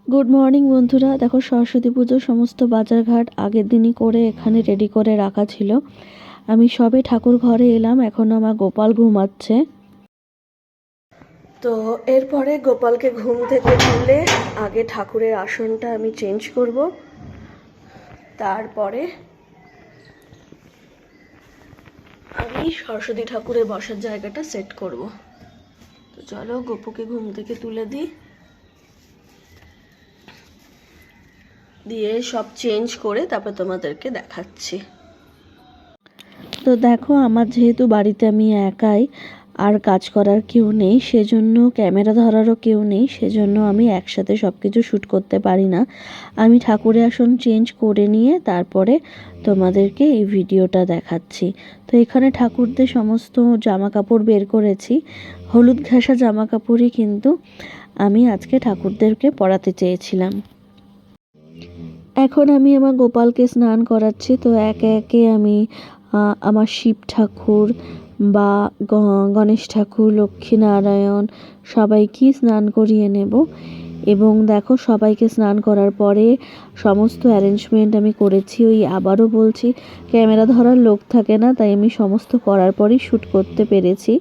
Good morning বন্ধুরা। দেখো, সরস্বতী পুজোর সমস্ত বাজারঘাট আগের দিনই করে এখানে রেডি করে রাখা ছিল। আমি সবে ঠাকুর ঘরে এলাম, এখনও আমার গোপাল ঘুমাচ্ছে। তো এরপরে গোপালকে ঘুম থেকে তুলে আগে ঠাকুরের আসনটা আমি চেঞ্জ করব, তারপরে আমি সরস্বতী ঠাকুরের বসার জায়গাটা সেট করব। তো চলো গোপুকে ঘুম থেকে তুলে দিই, দিয়ে সব চেঞ্জ করে তারপর তোমাদেরকে দেখাচ্ছি। তো দেখো, আমার যেহেতু বাড়িতে আমি একাই, আর কাজ করার কেউ নেই, সেজন্য ক্যামেরা ধরারও কেউ নেই, সেজন্য আমি একসাথে সব কিছু শ্যুট করতে পারি না। আমি ঠাকুরের আসন চেঞ্জ করে নিয়ে তারপরে তোমাদেরকে এই ভিডিওটা দেখাচ্ছি। তো এখানে ঠাকুরদের সমস্ত জামা কাপড় বের করেছি। হলুদ ঘেঁষা জামা কাপড়ই কিন্তু আমি আজকে ঠাকুরদেরকে পরাতে চেয়েছিলাম। এখন আমি আমার গোপালকে স্নান করাচ্ছি। তো একে একে আমি আমার শিব ঠাকুর বা গণেশ ঠাকুর, লক্ষ্মীনারায়ণ সবাইকেই স্নান করিয়ে নেব। এবং দেখো, সবাইকে স্নান করার পরে সমস্ত অ্যারেঞ্জমেন্ট আমি করেছি। ওই আবারও বলছি, ক্যামেরা ধরার লোক থাকে না, তাই আমি সমস্ত করার পরেই শ্যুট করতে পেরেছি।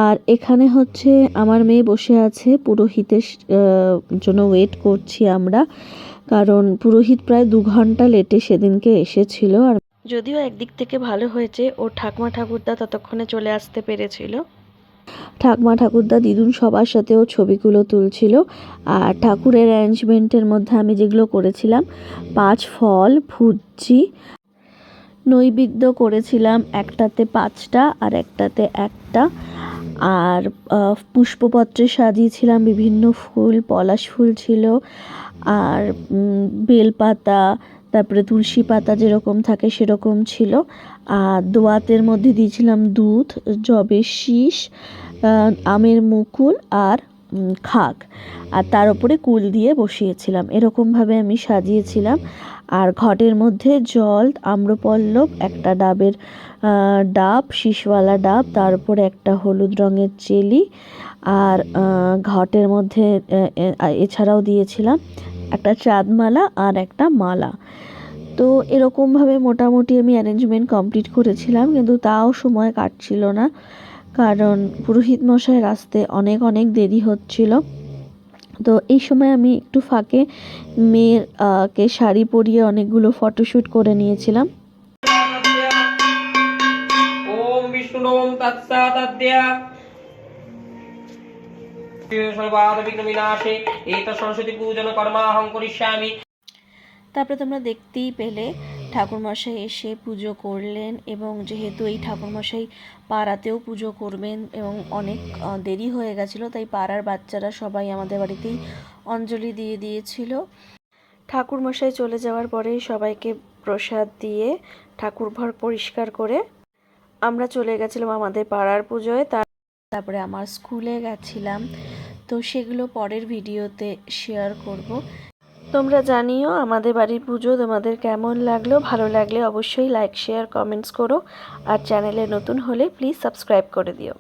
আর এখানে হচ্ছে আমার মেয়ে বসে আছে, পুরোহিতের জন্য ওয়েট করছি আমরা, কারণ পুরোহিত প্রায় 2 ঘন্টা লেটে সেদিনকে এসেছিল। আর যদিও একদিক থেকে ভালো হয়েছে, ওর ঠাকুমা ঠাকুরদা ততক্ষণে চলে আসতে পেরেছিল। ঠাকুমা ঠাকুরদা, দিদুন সবার সাথেও ছবিগুলো তুলছিল। আর ঠাকুরের অ্যারেঞ্জমেন্টের মধ্যে আমি যেগুলো করেছিলাম, 5 ফল, ভুজি, নৈবেদ্য করেছিলাম, একটাতে 5টা আর একটাতে 1টা। আর পুষ্পপত্রে সাজিয়েছিলাম বিভিন্ন ফুল, পলাশ ফুল ছিল, আর বেলপাতা, তারপরে তুলসী পাতা যেরকম থাকে সেরকম ছিল। আর দোয়াতের মধ্যে দিয়েছিলাম দুধ, জবের শীষ, আমের মুকুল আর খাক, আর তার উপরে কুল দিয়ে বসিয়েছিলাম। এরকমভাবে আমি সাজিয়েছিলাম। আর ঘটের মধ্যে জল, আম্রপল্লব, একটা ডাবের ডাব, শীষওয়ালা ডাব, তার উপরে একটা হলুদ রঙের চেলি, আর ঘটের মধ্যে এছাড়াও দিয়েছিলাম একটা চাঁদমালা আর একটা মালা। তো এরকমভাবে মোটামুটি আমি অ্যারেঞ্জমেন্ট কমপ্লিট করেছিলাম, কিন্তু তাও সময় কাটছিল না, কারণ পুরোহিত মশাইয়ের আসতে অনেক অনেক দেরি হচ্ছিল। তো এই সময় আমি একটু ফাঁকে মেয়ের কে শাড়ি পরিয়ে অনেকগুলো ফটোশ্যুট করে নিয়েছিলাম। ওম বিষ্ণু ওম তৎসাৎ সর্বাবিঘ্ন বিনাশে এত সরস্বতী পূজন কর্মাহং করিষ্যামি। তারপরে তোমরা দেখতেই পেলে ঠাকুরমশাই এসে পুজো করলেন, এবং যেহেতু এই ঠাকুরমশাই পাড়াতেও পুজো করবেন এবং অনেক দেরি হয়ে গেছিলো, তাই পাড়ার বাচ্চারা সবাই আমাদের বাড়িতেই অঞ্জলি দিয়ে দিয়েছিল। ঠাকুরমশাই চলে যাওয়ার পরেই সবাইকে প্রসাদ দিয়ে ঠাকুর ঘর পরিষ্কার করে আমরা চলে গেছিলাম আমাদের পাড়ার পুজোয়। তারপরে আমার স্কুলে গেছিলাম, তো সেগুলো পরের ভিডিওতে শেয়ার করব। তোমরা জানিও আমাদের বাড়ির পুজো তোমাদের কেমন লাগলো। ভালো লাগলে অবশ্যই লাইক, শেয়ার, কমেন্টস করো। আর চ্যানেলে নতুন হলে প্লিজ সাবস্ক্রাইব করে দিও।